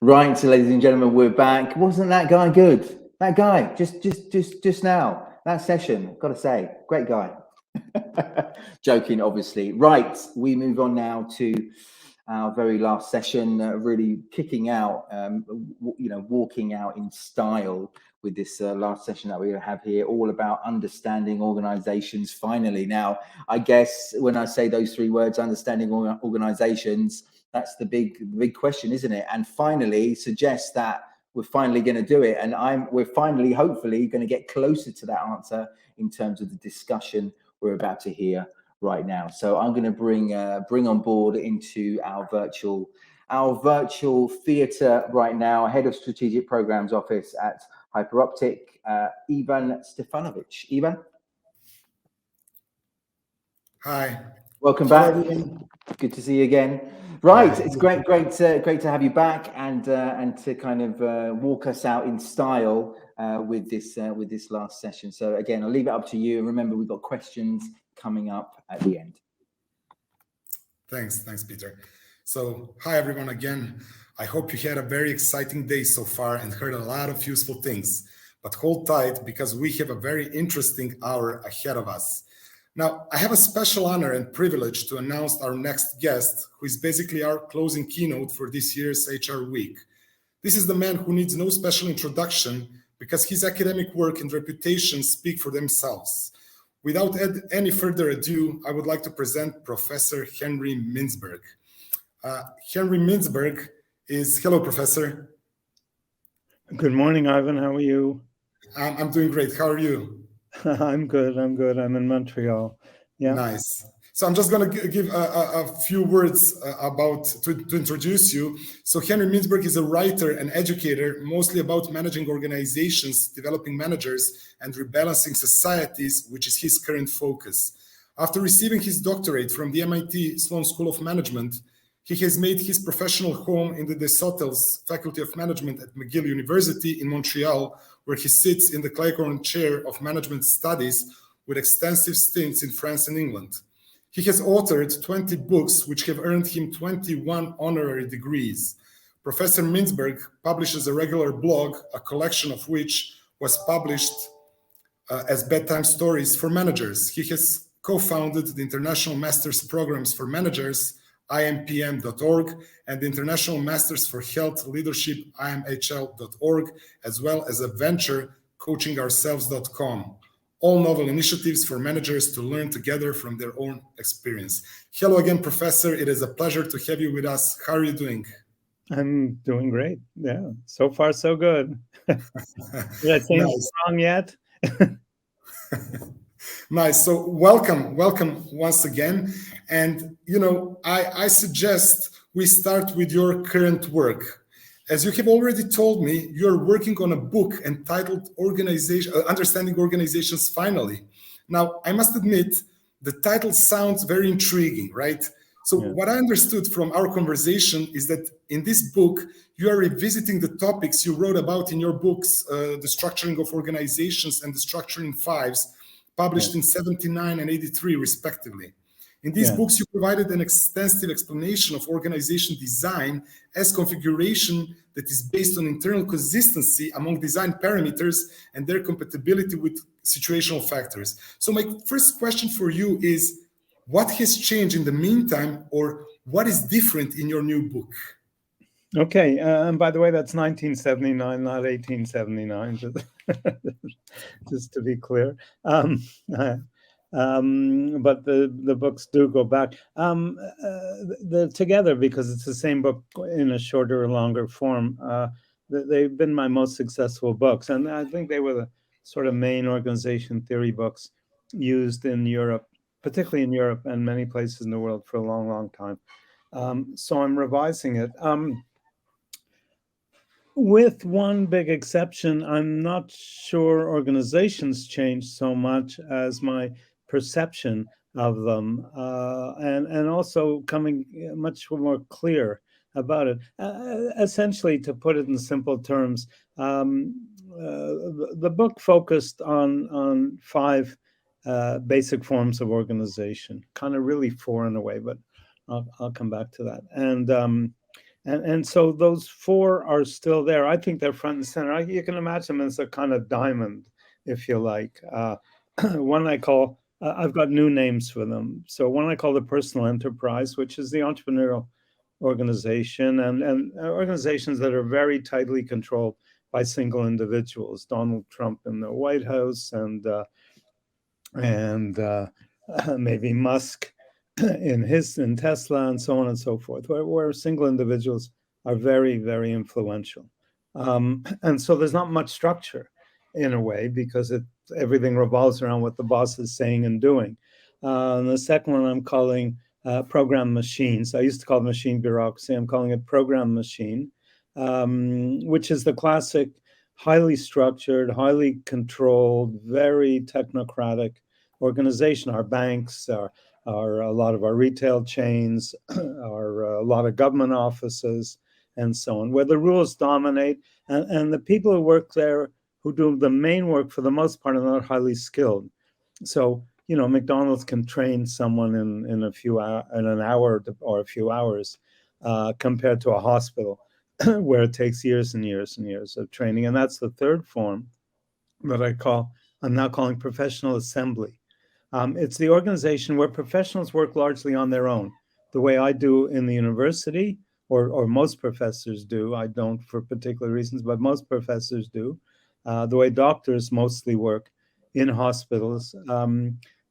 Right, so ladies and gentlemen, we're back. Wasn't that guy good? That guy, just now, that session, got to say, great guy. Joking, obviously. Right, we move on now to our very last session, really kicking out, walking out in style with this last session that we have here, all about understanding organizations finally. Now, I guess when I say those three words, understanding organizations, that's the big question, isn't it? And finally suggests that we're finally going to do it. And we're finally, hopefully, going to get closer to that answer in terms of the discussion we're about to hear right now. So I'm going to bring on board into our virtual theatre right now, head of strategic programs office at Hyperoptic, Ivan Stefanovic. Ivan. Hi. Welcome back. Good to see you again. Right, it's great to have you back and to kind of walk us out in style with this last session. So again, I'll leave it up to you. And remember, we've got questions coming up at the end. Thanks, Peter. So, hi everyone again. I hope you had a very exciting day so far and heard a lot of useful things. But hold tight because we have a very interesting hour ahead of us. Now, I have a special honor and privilege to announce our next guest, who is basically our closing keynote for this year's HR Week. This is the man who needs no special introduction because his academic work and reputation speak for themselves. Without any further ado, I would like to present Professor Henry Mintzberg. Henry Mintzberg is, hello, Professor. Good morning, Ivan. How are you? I'm doing great. How are you? I'm good. I'm in Montreal. Yeah. Nice. So I'm just going to give a few words to introduce you. So Henry Mintzberg is a writer and educator, mostly about managing organizations, developing managers, and rebalancing societies, which is his current focus. After receiving his doctorate from the MIT Sloan School of Management, he has made his professional home in the Desautels Faculty of Management at McGill University in Montreal, where he sits in the Claycorn Chair of Management Studies with extensive stints in France and England. He has authored 20 books, which have earned him 21 honorary degrees. Professor Mintzberg publishes a regular blog, a collection of which was published as Bedtime Stories for Managers. He has co-founded the International Masters Programs for Managers, IMPM.org, and the International Masters for Health Leadership, IMHL.org, as well as a venture, coachingourselves.com. All novel initiatives for managers to learn together from their own experience. Hello again, Professor. It is a pleasure to have you with us. How are you doing? I'm doing great. Yeah, so far so good. Did I say anything wrong yet? Nice. So welcome once again. And, I suggest we start with your current work. As you have already told me, you're working on a book entitled Understanding Organizations Finally. Now, I must admit, the title sounds very intriguing, right? So What I understood from our conversation is that in this book, you are revisiting the topics you wrote about in your books, The Structuring of Organizations and The Structuring Fives, published in 79 and 83, respectively. In these books, you provided an extensive explanation of organization design as configuration that is based on internal consistency among design parameters and their compatibility with situational factors. So my first question for you is, what has changed in the meantime, or what is different in your new book? Okay, and by the way, that's 1979, not 1879, just to be clear. But the books do go back together because it's the same book in a shorter or longer form. They've been my most successful books, and I think they were the sort of main organization theory books used in Europe, particularly in Europe and many places in the world for a long, long time. So I'm revising it. With one big exception, I'm not sure organizations changed so much as my perception of them, and also coming much more clear about it. Essentially, to put it in simple terms, the book focused on 5 basic forms of organization, kind of really 4 in a way, but I'll come back to that. And And so those four are still there. I think they're front and center. You can imagine them as a kind of diamond, if you like. One I call, I've got new names for them. So one I call the personal enterprise, which is the entrepreneurial organization and organizations that are very tightly controlled by single individuals. Donald Trump in the White House and maybe Musk in Tesla and so on and so forth, where single individuals are very, very influential. And so there's not much structure in a way because everything revolves around what the boss is saying and doing. And the second one I'm calling program machines. I used to call it machine bureaucracy. I'm calling it program machine, which is the classic highly structured, highly controlled, very technocratic organization. Our banks, are a lot of our retail chains, are a lot of government offices, and so on, where the rules dominate, and the people who work there, who do the main work for the most part, are not highly skilled. So, McDonald's can train someone in an hour or a few hours, compared to a hospital, where it takes years and years and years of training. And that's the third form that I'm now calling professional assembly. It's the organization where professionals work largely on their own, the way I do in the university, or most professors do. I don't for particular reasons, but most professors do. The way doctors mostly work in hospitals.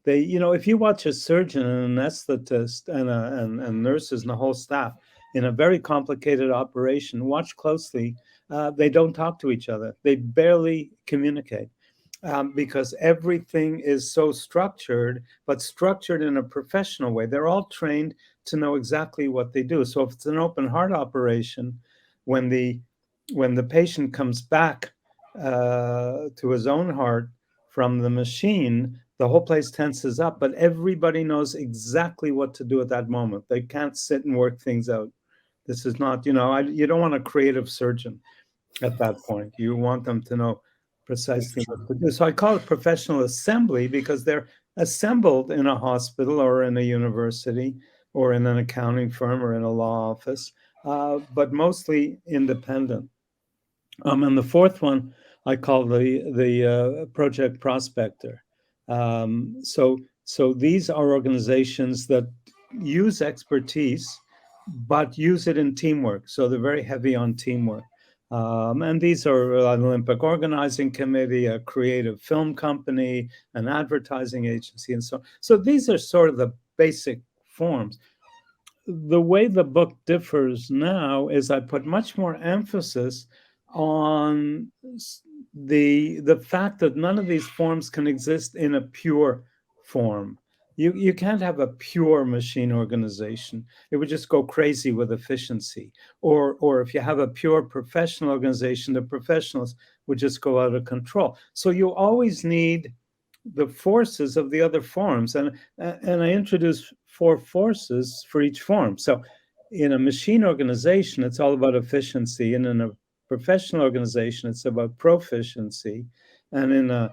If you watch a surgeon and an anesthetist and nurses and the whole staff in a very complicated operation, watch closely. They don't talk to each other. They barely communicate. Because everything is so structured, but structured in a professional way. They're all trained to know exactly what they do. So if it's an open heart operation, when the patient comes back to his own heart from the machine, the whole place tenses up, but everybody knows exactly what to do at that moment. They can't sit and work things out. This is not, you don't want a creative surgeon at that point. You want them to know precisely what to do. So I call it professional assembly because they're assembled in a hospital or in a university or in an accounting firm or in a law office, but mostly independent. And the fourth one I call the project prospector. So these are organizations that use expertise, but use it in teamwork. So they're very heavy on teamwork. And these are an Olympic organizing committee, a creative film company, an advertising agency, and so on. So these are sort of the basic forms. The way the book differs now is I put much more emphasis on the fact that none of these forms can exist in a pure form. You can't have a pure machine organization. It would just go crazy with efficiency. Or if you have a pure professional organization, the professionals would just go out of control. So you always need the forces of the other forms. And I introduce 4 forces for each form. So in a machine organization, it's all about efficiency. And in a professional organization, it's about proficiency. And in a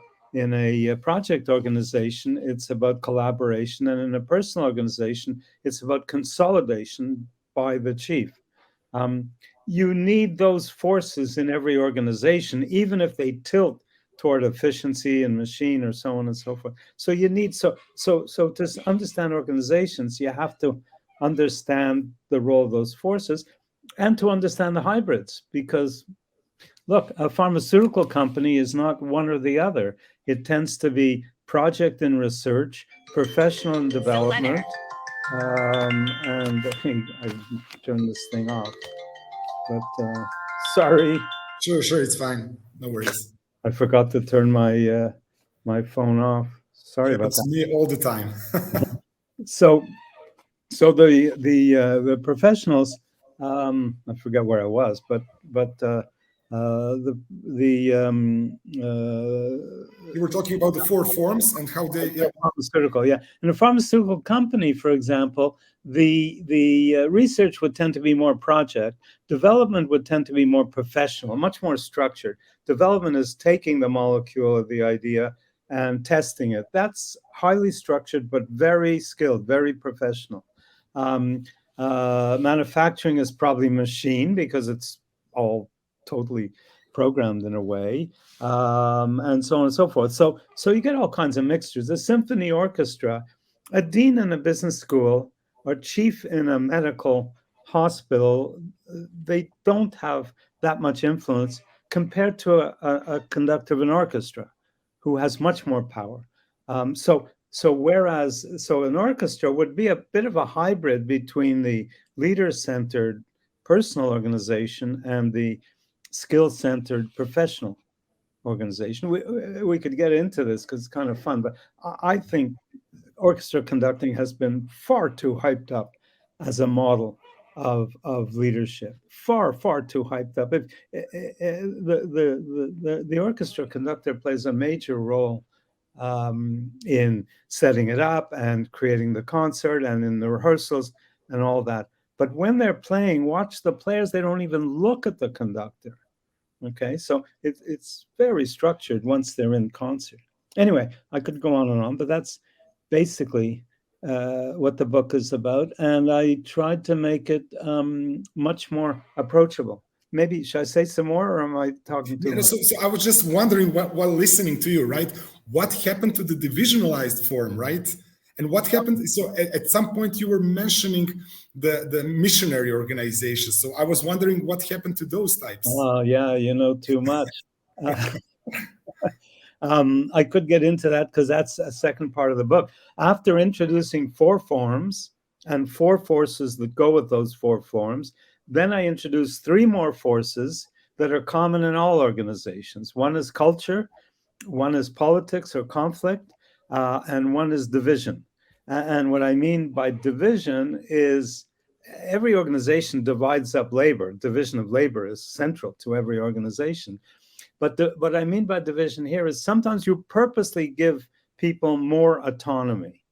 project organization, it's about collaboration. And in a personal organization, it's about consolidation by the chief. You need those forces in every organization, even if they tilt toward efficiency and machine or so on and so forth. So you need, so to understand organizations, you have to understand the role of those forces and to understand the hybrids, because look, a pharmaceutical company is not one or the other. It tends to be project and research, professional and development. And I think I turned this thing off, but sorry. Sure, it's fine. No worries. I forgot to turn my my phone off. Sorry about that. Me all the time. So the professionals, I forget where I was, but you were talking about the 4 forms and how they pharmaceutical, yeah. In a pharmaceutical company, for example, the research would tend to be more project. Development would tend to be more professional, much more structured. Development is taking the molecule of the idea and testing it. That's highly structured, but very skilled, very professional. Manufacturing is probably machine because it's all totally programmed in a way, and so on and so forth. So you get all kinds of mixtures. A symphony orchestra, a dean in a business school, or chief in a medical hospital, they don't have that much influence compared to a conductor of an orchestra who has much more power. So an orchestra would be a bit of a hybrid between the leader-centered personal organization and the skill-centered professional organization. We could get into this because it's kind of fun, but I think orchestra conducting has been far too hyped up as a model of leadership. Far too hyped up. If the orchestra conductor plays a major role in setting it up and creating the concert and in the rehearsals and all that. But when they're playing, watch the players, they don't even look at the conductor. Okay, so it's very structured once they're in concert. Anyway, I could go on and on, but that's basically what the book is about. And I tried to make it much more approachable. Maybe, should I say some more, or am I talking too much? So I was just wondering, while listening to you, right, what happened to the divisionalized form, right? And what happened? So at some point you were mentioning the missionary organizations. So I was wondering what happened to those types. Oh, yeah, you know too much. I could get into that because that's a second part of the book. After introducing 4 forms and 4 forces that go with those 4 forms, then I introduced 3 more forces that are common in all organizations. One is culture, one is politics or conflict, and one is division. And what I mean by division is every organization divides up labor. Division of labor is central to every organization. But what I mean by division here is sometimes you purposely give people more autonomy.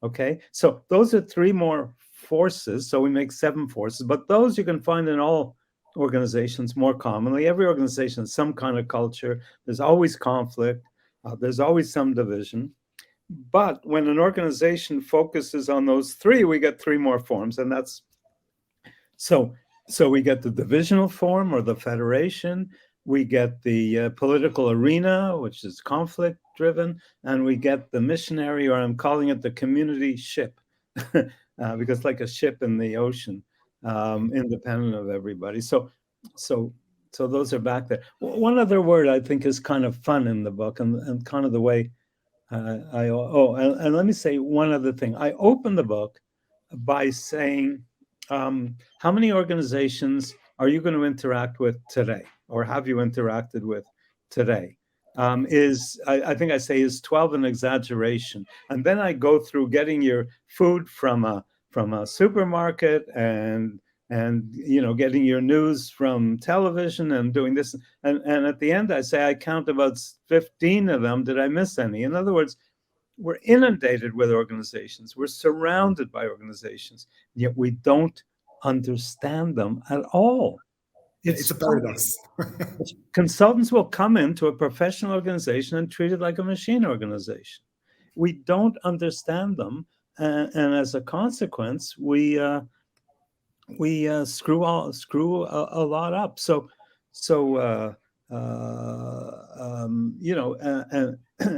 Okay, so those are 3 more forces. So we make 7 forces, but those you can find in all organizations more commonly. Every organization has some kind of culture. There's always conflict. There's always some division. But when an organization focuses on those 3, we get 3 more forms, and that's so we get the divisional form or the federation. We get the political arena, which is conflict driven, and we get the missionary, or I'm calling it the community ship, because like a ship in the ocean, independent of everybody. So those are back there. One other word I think is kind of fun in the book, and kind of the way and let me say one other thing. I open the book by saying, how many organizations are you going to interact with today, or have you interacted with today? I think I say is 12 an exaggeration, and then I go through getting your food from a supermarket and getting your news from television and doing this, and at the end I say I count about 15 of them. Did I miss any? In other words, we're inundated with organizations. We're surrounded by organizations, yet we don't understand them at all. It's a paradox. Consultants will come into a professional organization and treat it like a machine organization. We don't understand them, and as a consequence, we screw a lot up.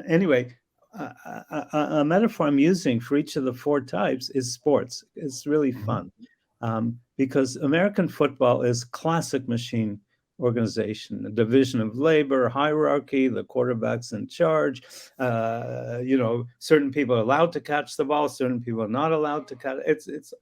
Anyway, a metaphor I'm using for each of the 4 types is sports. It's really fun, because American football is classic machine organization, a division of labor, hierarchy, the quarterback's in charge. Certain people are allowed to catch the ball, certain people are not allowed to catch. It's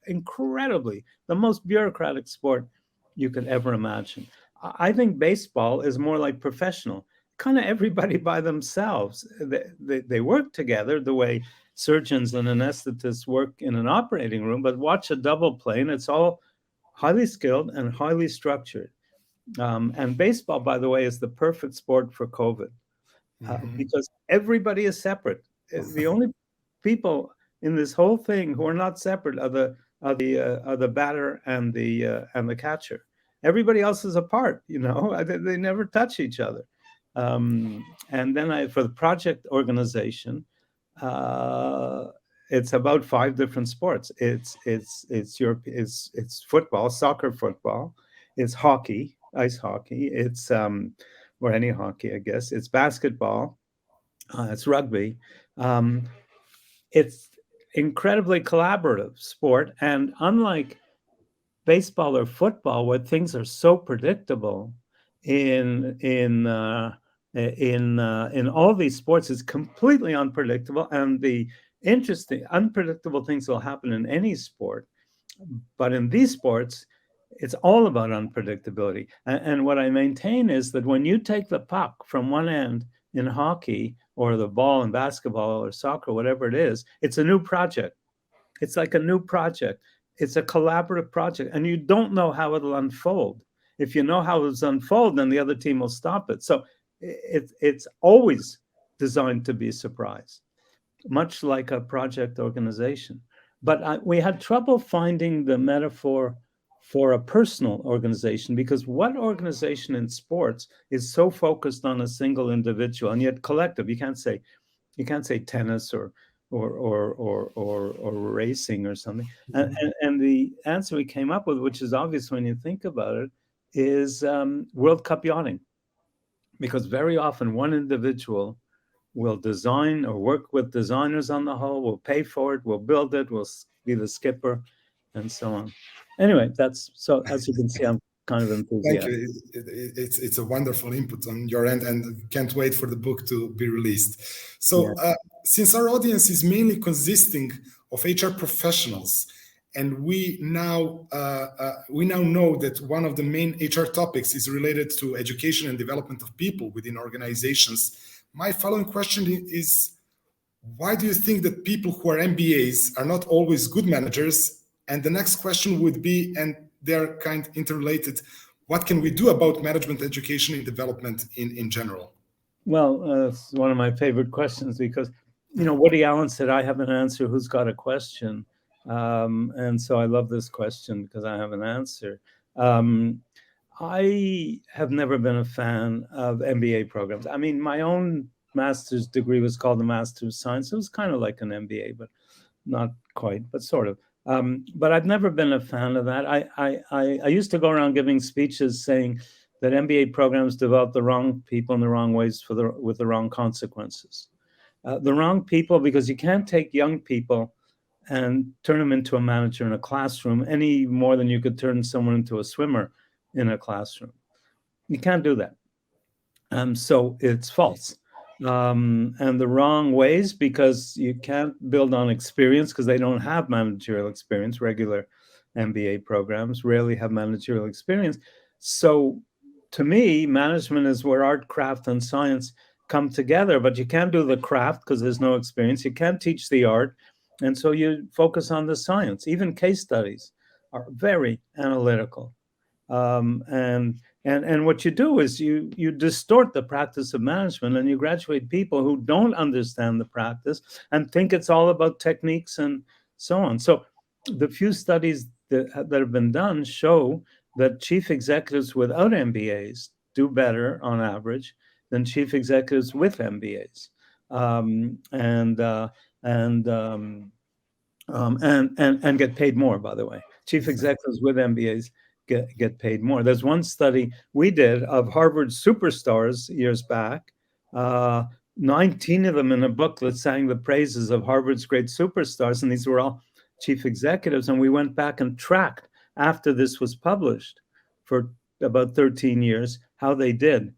incredibly the most bureaucratic sport you could ever imagine. I think baseball is more like professional, kind of everybody by themselves. They work together the way surgeons and anesthetists work in an operating room, but watch a double play and it's all highly skilled and highly structured. And baseball, by the way, is the perfect sport for COVID, because everybody is separate. The only people in this whole thing who are not separate are the batter and the catcher. Everybody else is apart. They never touch each other. And then for the project organization, it's about 5 different sports. It's football, soccer, football. It's hockey, ice hockey. It's or any hockey, I guess. It's basketball. It's rugby. It's incredibly collaborative sport, and unlike baseball or football, where things are so predictable, in all these sports, it's completely unpredictable, and the interesting, unpredictable things will happen in any sport, but in these sports, it's all about unpredictability. And what I maintain is that when you take the puck from one end in hockey, or the ball in basketball or soccer, whatever it is, it's a new project. It's like a new project. It's a collaborative project, and you don't know how it'll unfold. If you know how it'll unfold, then the other team will stop it. So it's always designed to be a surprise, much like a project organization. But we had trouble finding the metaphor for a personal organization, because what organization in sports is so focused on a single individual and yet collective? You can't say tennis or racing or something. And the answer we came up with, which is obvious when you think about it, is World Cup yachting, because very often one individual will design or work with designers on the hull, will pay for it, will build it, will be the skipper, and so on. Anyway, that's so. As you can see, I'm kind of enthusiastic. Thank you. It's a wonderful input on your end, and can't wait for the book to be released. So, since our audience is mainly consisting of HR professionals, and we now know that one of the main HR topics is related to education and development of people within organizations, my following question is: why do you think that people who are MBAs are not always good managers? And the next question would be, and they're kind of interrelated, what can we do about management education and development in general? Well, it's one of my favorite questions, because, Woody Allen said, I have an answer, who's got a question? And so I love this question because I have an answer. I have never been a fan of MBA programs. I mean, my own master's degree was called the Master of Science. It was kind of like an MBA, but not quite, but sort of. But I've never been a fan of that. I used to go around giving speeches saying that MBA programs develop the wrong people in the wrong ways with the wrong consequences. The wrong people, because you can't take young people and turn them into a manager in a classroom any more than you could turn someone into a swimmer in a classroom. You can't do that. So it's false. And the wrong ways, because you can't build on experience, because they don't have managerial experience. Regular MBA programs rarely have managerial experience. So to me, management is where art, craft, and science come together, but you can't do the craft because there's no experience. You can't teach the art. And so you focus on the science. Even case studies are very analytical. And what you do is you distort the practice of management, and you graduate people who don't understand the practice and think it's all about techniques and so on. So the few studies that have been done show that chief executives without MBAs do better on average than chief executives with MBAs, and get paid more, by the way. Chief executives with MBAs get paid more. There's one study we did of Harvard superstars years back, 19 of them in a booklet sang the praises of Harvard's great superstars, and these were all chief executives. And we went back and tracked, after this was published, for about 13 years, how they did.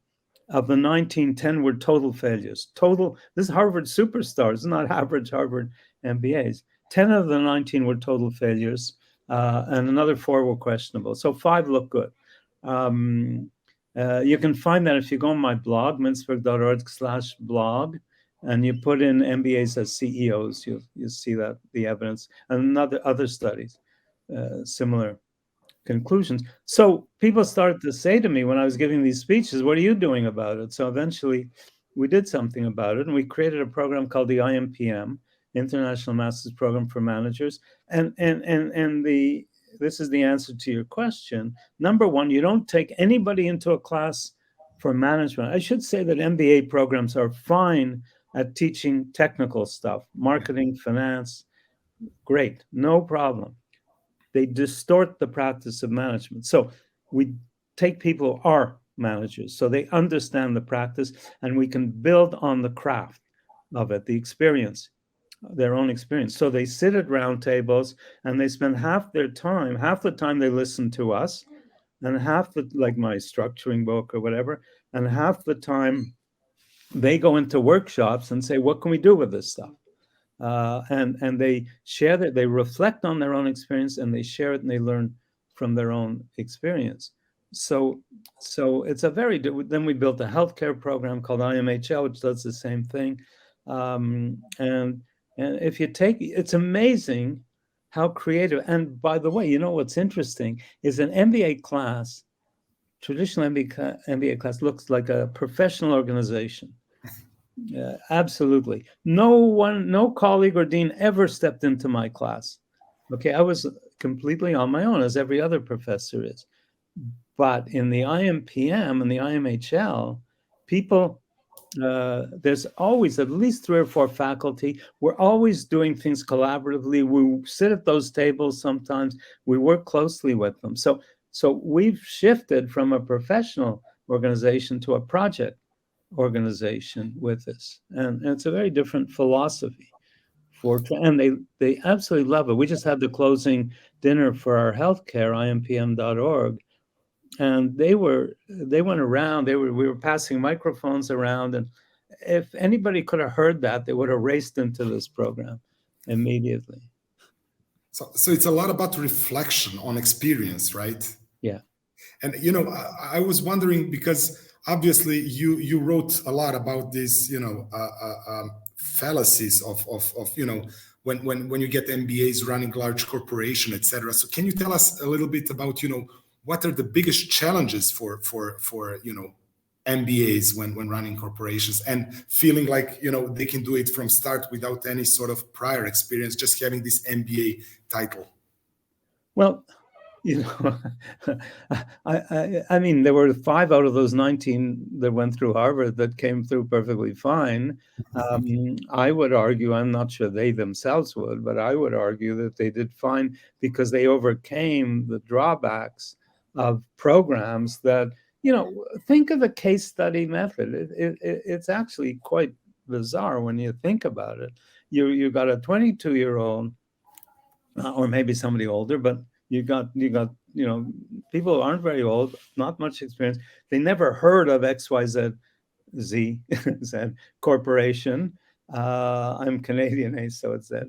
Of the 19, 10 were total failures. This is Harvard superstars, not average Harvard MBAs. 10 of the 19 were total failures. And another 4 were questionable. So 5 look good. You can find that if you go on my blog, mintzberg.org/blog, and you put in MBAs as CEOs, you'll see that the evidence, and other studies, similar conclusions. So people started to say to me when I was giving these speeches, what are you doing about it? So eventually we did something about it, and we created a program called the IMPM, International Masters Program for Managers. And this is the answer to your question. Number one, you don't take anybody into a class for management. I should say that MBA programs are fine at teaching technical stuff, marketing, finance, Great, no problem. They distort the practice of management. So we take people who are managers, so they understand the practice, and we can build on the craft of it, the experience, their own experience. So they sit at round tables and they spend half the time they listen to us, and half the, like my structuring book or whatever, and half the time they go into workshops and say, what can we do with this stuff? And they share that, they reflect on their own experience, and they share it, and they learn from their own experience. So it's a very, then we built a healthcare program called IMHL, which does the same thing. And if you take, it's amazing how creative. And by the way, you know what's interesting is an MBA class, traditional MBA class looks like a professional organization. Absolutely. No colleague or dean ever stepped into my class. Okay, I was completely on my own, as every other professor is. But in the IMPM and the IMHL, people, there's always at least 3 or 4 faculty. We're always doing things collaboratively. We sit at those tables sometimes. We work closely with them. So we've shifted from a professional organization to a project organization with this, and it's a very different philosophy and they absolutely love it. We just had the closing dinner for our healthcare, impm.org, and they went around, we were passing microphones around, and if anybody could have heard that, they would have raced into this program immediately. So it's a lot about reflection on experience, right? Yeah. And I was wondering, because obviously you wrote a lot about these fallacies of when you get MBAs running large corporation, etc. So can you tell us a little bit about what are the biggest challenges for MBAs when running corporations and feeling like they can do it from start without any sort of prior experience, just having this MBA title? Well, I mean, there were 5 out of those 19 that went through Harvard that came through perfectly fine. I would argue, I'm not sure they themselves would, but I would argue that they did fine because they overcame the drawbacks of programs that, think of the case study method. It's actually quite bizarre when you think about it. You got a 22-year-old, or maybe somebody older, but you got people who aren't very old, not much experience. They never heard of XYZ Z corporation. I'm Canadian, so it's Z.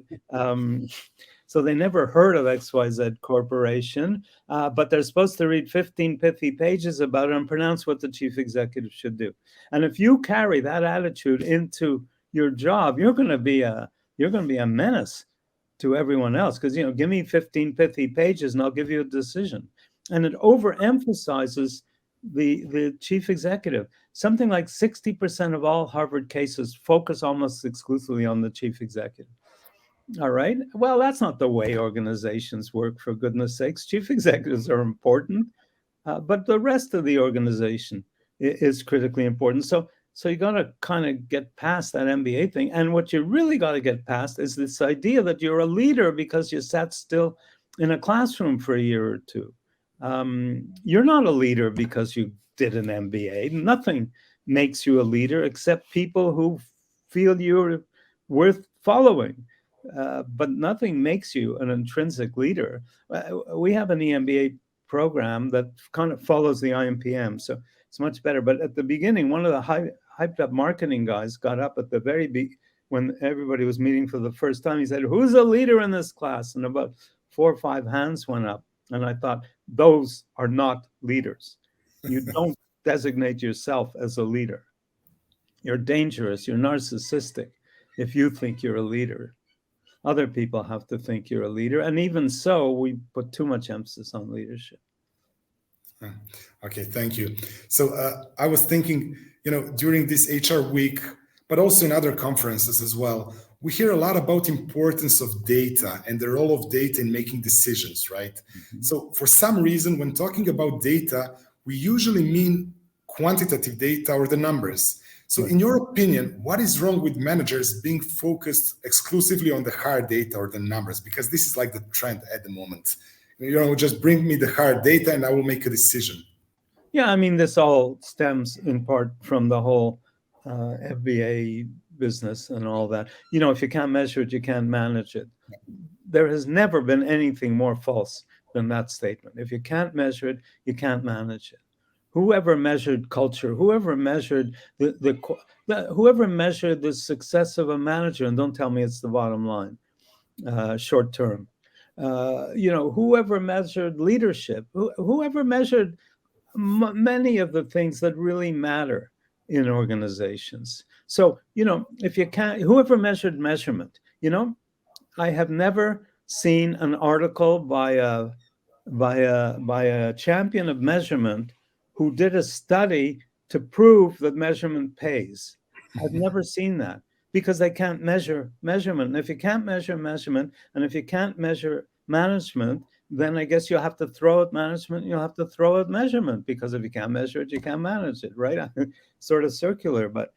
So they never heard of XYZ corporation, but they're supposed to read 15 pithy pages about it and pronounce what the chief executive should do. And if you carry that attitude into your job, you're going to be a menace to everyone else, because give me 15 pithy pages and I'll give you a decision. And it overemphasizes the chief executive. Something like 60% of all Harvard cases focus almost exclusively on the chief executive. All right. Well, that's not the way organizations work, for goodness sakes. Chief executives are important, but the rest of the organization is critically important. So you got to kind of get past that MBA thing. And what you really got to get past is this idea that you're a leader because you sat still in a classroom for a year or two. You're not a leader because you did an MBA. Nothing makes you a leader except people who feel you're worth following. But nothing makes you an intrinsic leader. We have an EMBA program that kind of follows the IMPM, so it's much better. But at the beginning, one of the hyped up marketing guys got up at the very when everybody was meeting for the first time. He said, "Who's a leader in this class?" And about 4 or 5 hands went up. And I thought, those are not leaders. You don't designate yourself as a leader. You're dangerous. You're narcissistic if you think you're a leader. Other people have to think you're a leader. And even so, we put too much emphasis on leadership. Okay, thank you. So I was thinking, during this HR week, but also in other conferences as well, we hear a lot about importance of data and the role of data in making decisions, right? Mm-hmm. So for some reason, when talking about data, we usually mean quantitative data or the numbers. So in your opinion, what is wrong with managers being focused exclusively on the hard data or the numbers? Because this is like the trend at the moment. Just bring me the hard data and I will make a decision. Yeah, I mean, this all stems in part from the whole FBA business and all that. If you can't measure it, you can't manage it. There has never been anything more false than that statement. If you can't measure it, you can't manage it. Whoever measured culture, whoever measured whoever measured the success of a manager, and don't tell me it's the bottom line, short term. Whoever measured leadership, whoever measured many of the things that really matter in organizations. So, if you can't, whoever measured measurement, I have never seen an article by a champion of measurement who did a study to prove that measurement pays. I've never seen that, because they can't measure measurement. And if you can't measure measurement, and if you can't measure management, then I guess you'll have to throw at management, you'll have to throw at measurement, because if you can't measure it, you can't manage it, right? Sort of circular, but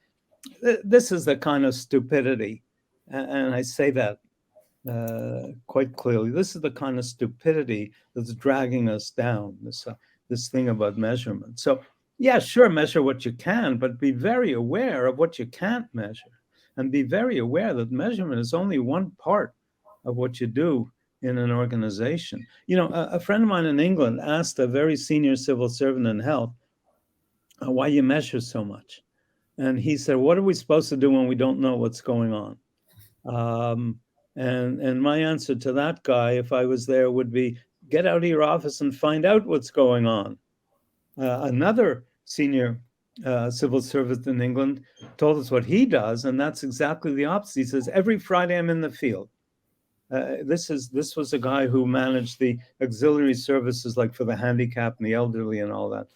this is the kind of stupidity, and I say that quite clearly. This is the kind of stupidity that's dragging us down, this thing about measurement. So yeah, sure, measure what you can, but be very aware of what you can't measure, and be very aware that measurement is only one part of what you do in an organization. A friend of mine in England asked a very senior civil servant in health why you measure so much. And he said, what are we supposed to do when we don't know what's going on? And my answer to that guy, if I was there, would be, get out of your office and find out what's going on. Another senior civil servant in England told us what he does, and that's exactly the opposite. He says, every Friday I'm in the field. This was a guy who managed the auxiliary services, like for the handicapped and the elderly and all that.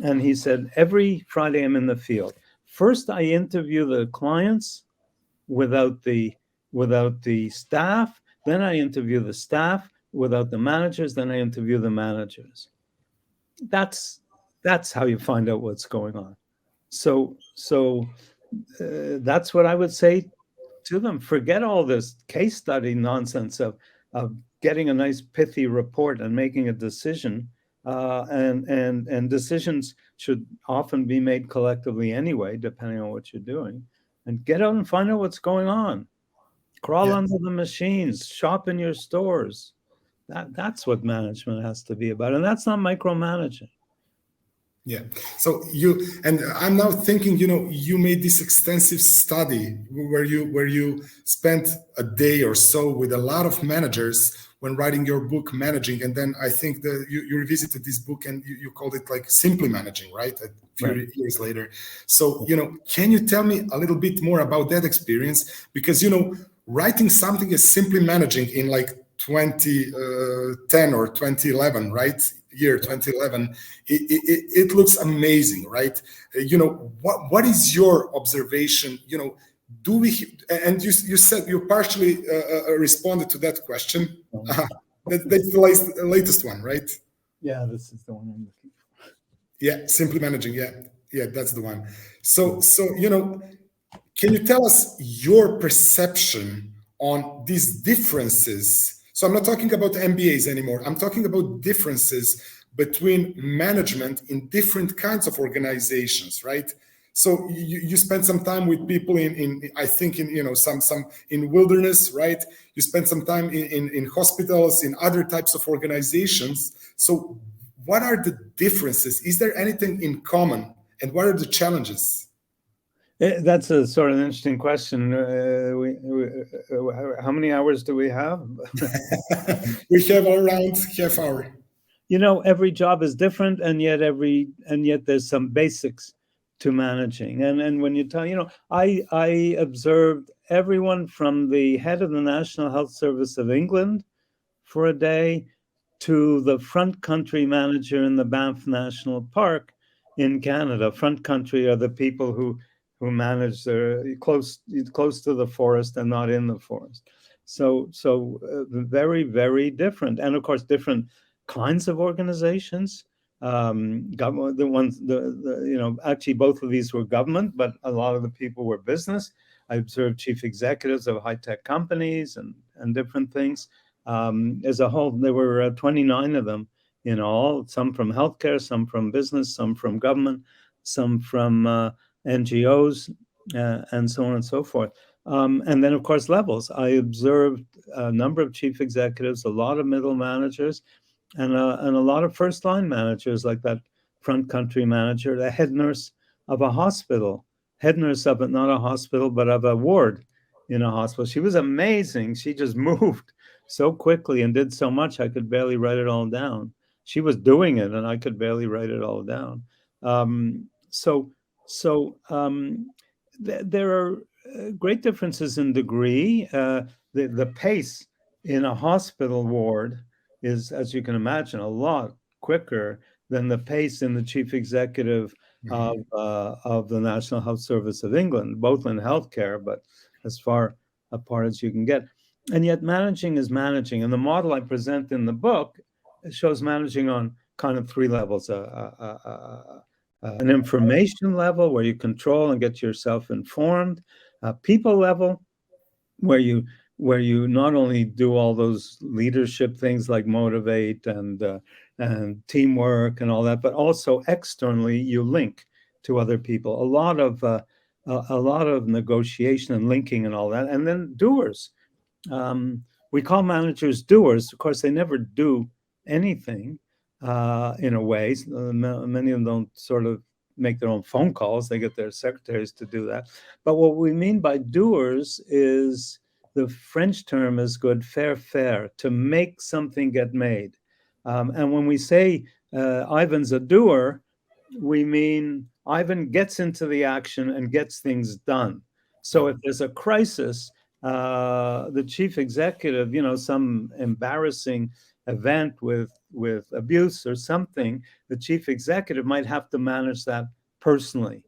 And he said, every Friday I'm in the field. First, I interview the clients without the staff. Then I interview the staff without the managers. Then I interview the managers. That's how you find out what's going on. So that's what I would say to them. Forget all this case study nonsense of getting a nice pithy report and making a decision. And decisions should often be made collectively anyway, depending on what you're doing. And get out and find out what's going on. Crawl under the machines, shop in your stores. That's what management has to be about. And that's not micromanaging. Yeah. So I'm now thinking, you made this extensive study where you spent a day or so with a lot of managers when writing your book, Managing. And then I think that you revisited this book and you called it like Simply Managing, right? A few years later. So, can you tell me a little bit more about that experience? Because, writing something as Simply Managing in like 2010 or 2011, right? Year 2011, it looks amazing, right? What is your observation? Do we? And you said you partially responded to that question. That's the latest one, right? Yeah, this is the one I'm looking for. Yeah, Simply Managing. Yeah, that's the one. So can you tell us your perception on these differences? So I'm not talking about MBAs anymore. I'm talking about differences between management in different kinds of organizations, right? So you spend some time with people in I think in some in wilderness, right? You spend some time in hospitals, in other types of organizations. So what are the differences? Is there anything in common? And what are the challenges? That's a sort of interesting question. How many hours do we have? We have around half hour. Every job is different, and yet there's some basics to managing. And when you tell, I observed everyone from the head of the National Health Service of England for a day to the front country manager in the Banff National Park in Canada. Front country are the people who manage their close to the forest and not in the forest. So very, very different. And of course, different kinds of organizations, Government, actually both of these were government, but a lot of the people were business. I observed chief executives of high-tech companies and different things. As a whole, there were 29 of them in all, some from healthcare, some from business, some from government, some from NGOs, and so on and so forth. And then, of course, levels. I observed a number of chief executives, a lot of middle managers, and a lot of first-line managers, like that front country manager, the head nurse of a hospital, head nurse of it, not a hospital, but of a ward in a hospital. She was amazing. She just moved so quickly and did so much, I could barely write it all down. She was doing it, and I could barely write it all down. There are great differences in degree. The pace in a hospital ward is, as you can imagine, a lot quicker than the pace in the chief executive of the National Health Service of England, both in healthcare, but as far apart as you can get. And yet managing is managing. And the model I present in the book shows managing on kind of three levels. An information level where you control and get yourself informed, a people level where you not only do all those leadership things like motivate and teamwork and all that, but also externally you link to other people. A lot of negotiation and linking and all that, and then doers. We call managers doers. Of course, they never do anything in a way. Many of them don't sort of make their own phone calls. They get their secretaries to do that. But what we mean by doers is, the French term is good, faire, to make something get made. And when we say Ivan's a doer, we mean Ivan gets into the action and gets things done. So if there's a crisis, the chief executive, some embarrassing event with abuse or something, the chief executive might have to manage that personally.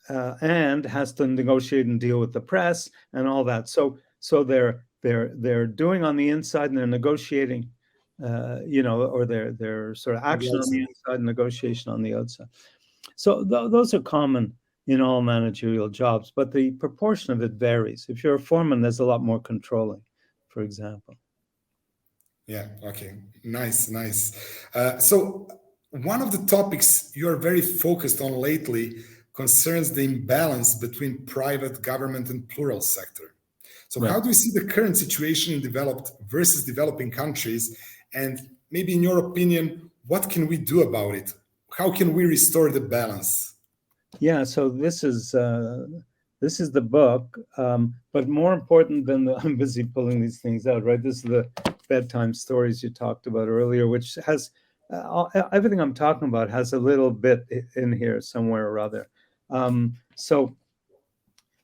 And has to negotiate and deal with the press and all that. So they're doing on the inside and they're negotiating, or they're sort of action on the inside and negotiation on the outside. So those are common in all managerial jobs, but the proportion of it varies. If you're a foreman, there's a lot more controlling, for example. Yeah, okay, nice. So one of the topics you're very focused on lately concerns the imbalance between private, government, and plural sector. So How do you see the current situation in developed versus developing countries? And maybe in your opinion, what can we do about it? How can we restore the balance? Yeah, so this is the book, but more important than I'm busy pulling these things out, right? This is the bedtime stories you talked about earlier, which has everything I'm talking about has a little bit in here somewhere or other. So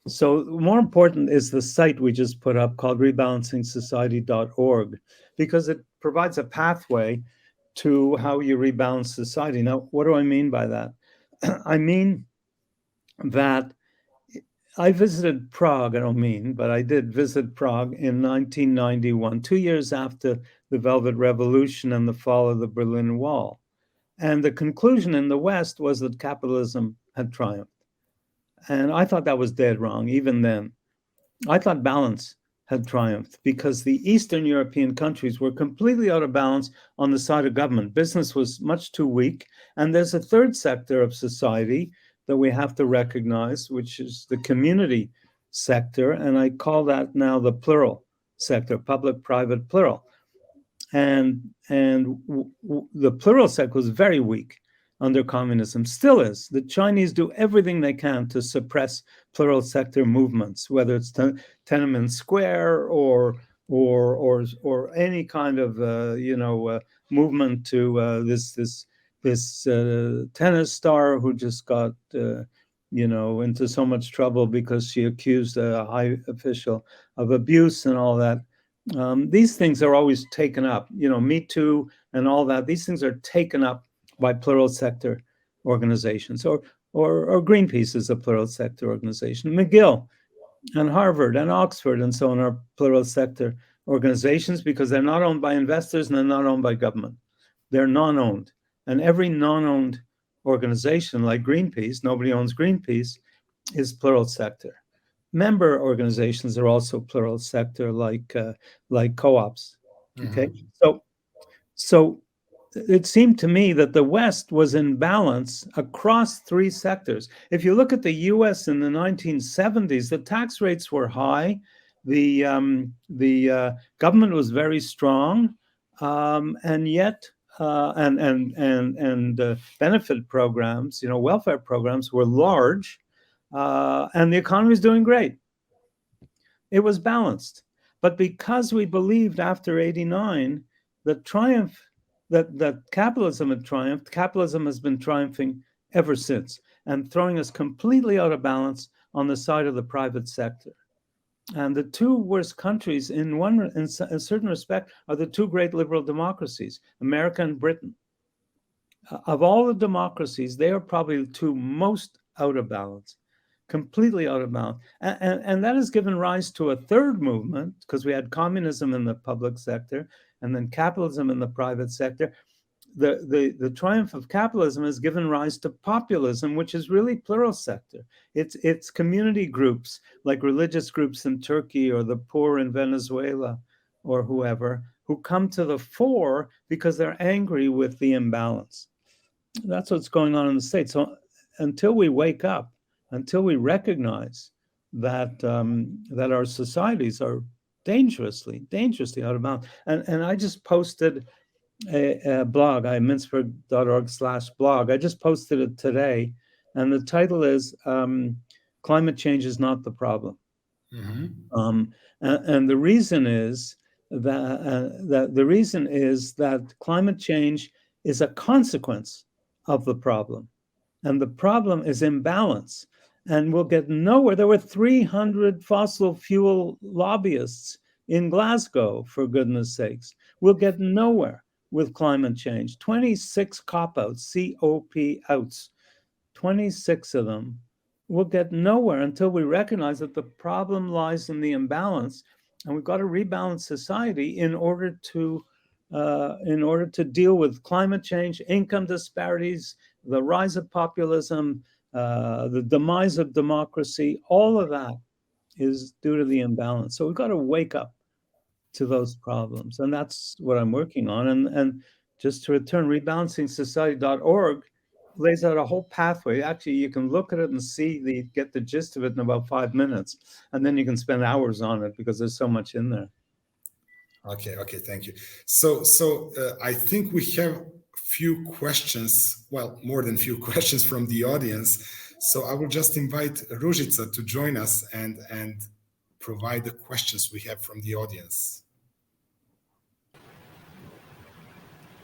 more important is the site we just put up called rebalansingsociety.org, because it provides a pathway to how you rebalance society. Now, what do I mean by that? I mean that I visited Prague, but I did visit Prague in 1991, 2 years after the Velvet Revolution and the fall of the Berlin Wall. And the conclusion in the West was that capitalism had triumphed. And I thought that was dead wrong, even then. I thought balance had triumphed because the Eastern European countries were completely out of balance on the side of government. Business was much too weak. And there's a third sector of society that we have to recognize, which is the community sector. And I call that now the plural sector, public-private plural. And the plural sector was very weak under communism, still is. The Chinese do everything they can to suppress plural sector movements, whether it's Tiananmen Square or any kind of movement to this tennis star who just got into so much trouble because she accused a high official of abuse and all that. These things are always taken up, Me Too and all that. These things are taken up by plural sector organizations, or Greenpeace is a plural sector organization. McGill and Harvard and Oxford and so on are plural sector organizations because they're not owned by investors and they're not owned by government. they're non-owned. And every non-owned organization like Greenpeace, nobody owns Greenpeace, is plural sector. Member organizations are also plural sector, like co-ops. Okay, so it seemed to me that the West was in balance across three sectors. If you look at the U.S. in the 1970s, the tax rates were high, the government was very strong, and yet benefit programs, welfare programs were large, and the economy was doing great. It was balanced. But because we believed after 89 that capitalism had triumphed, capitalism has been triumphing ever since and throwing us completely out of balance on the side of the private sector. And the two worst countries in a certain respect are the two great liberal democracies, America and Britain. Of all the democracies, they are probably the two most out of balance. Completely out of balance. And that has given rise to a third movement, because we had communism in the public sector and then capitalism in the private sector. The triumph of capitalism has given rise to populism, which is really plural sector. It's community groups like religious groups in Turkey or the poor in Venezuela or whoever, who come to the fore because they're angry with the imbalance. That's what's going on in the States. So until we wake up, until we recognize that that our societies are dangerously out of balance. And I just posted a blog, mintzberg.org/blog. I just posted it today, and the title is "Climate Change is Not the Problem." And the reason is that climate change is a consequence of the problem, and the problem is imbalance. And we'll get nowhere. There were 300 fossil fuel lobbyists in Glasgow, for goodness sakes. We'll get nowhere with climate change. 26 cop-outs, COP outs, 26 of them. We'll get nowhere until we recognize that the problem lies in the imbalance, and we've got to rebalance society in order to deal with climate change, income disparities, the rise of populism, the demise of democracy. All of that is due to the imbalance. So we've got to wake up to those problems, and that's what I'm working on. And just to return, rebalansingsociety.org lays out a whole pathway. Actually, you can look at it and get the gist of it in about 5 minutes, and then you can spend hours on it because there's so much in there. Okay, thank you. So I think we have few questions, well, more than few questions from the audience. So I will just invite Ružica to join us and provide the questions we have from the audience.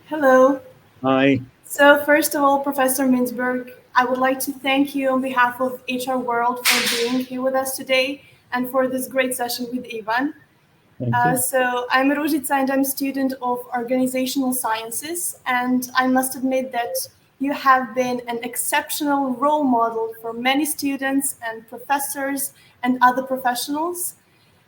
Hello. Hi. So first of all, Professor Mintzberg, I would like to thank you on behalf of HR World for being here with us today and for this great session with Ivan. So I'm Ružica and I'm a student of organizational sciences, and I must admit that you have been an exceptional role model for many students and professors and other professionals.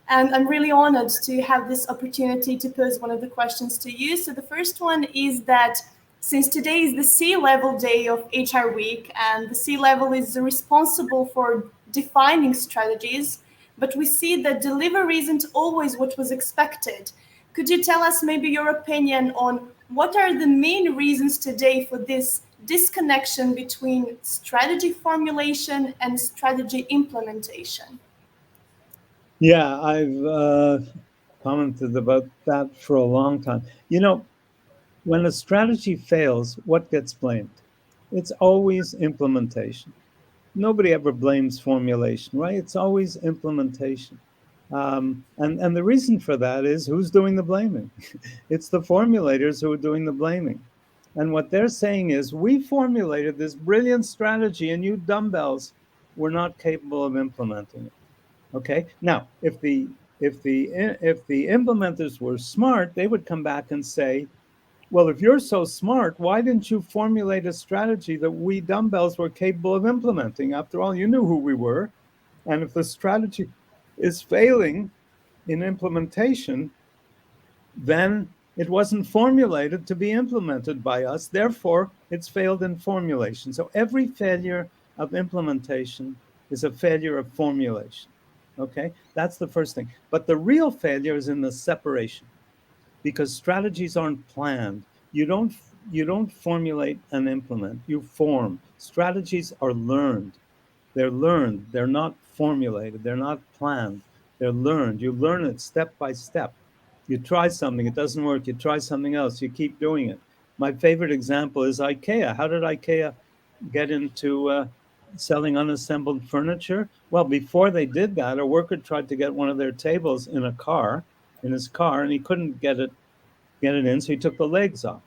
And I'm really honored to have this opportunity to pose one of the questions to you. So the first one is that since today is the C-level day of HR Week, and the C-level is responsible for defining strategies, but we see that delivery isn't always what was expected. Could you tell us maybe your opinion on what are the main reasons today for this disconnection between strategy formulation and strategy implementation? Yeah, I've commented about that for a long time. When a strategy fails, what gets blamed? It's always implementation. Nobody ever blames formulation, right? It's always implementation. And the reason for that is who's doing the blaming? It's the formulators who are doing the blaming. And what they're saying is, we formulated this brilliant strategy and you dumbbells were not capable of implementing it. Okay. Now, if the implementers were smart, they would come back and say, well, if you're so smart, why didn't you formulate a strategy that we dumbbells were capable of implementing? After all, you knew who we were. And if the strategy is failing in implementation, then It wasn't formulated to be implemented by us. Therefore, it's failed in formulation. So every failure of implementation is a failure of formulation. Okay, that's the first thing. But the real failure is in the separation, because strategies aren't planned. You don't formulate and implement. You form. Strategies are learned. They're learned. They're not formulated. They're not planned. They're learned. You learn it step by step. You try something, it doesn't work. You try something else. You keep doing it. My favorite example is IKEA. How did IKEA get into selling unassembled furniture? Well, before they did that, a worker tried to get one of their tables in his car, and he couldn't get it in, so he took the legs off.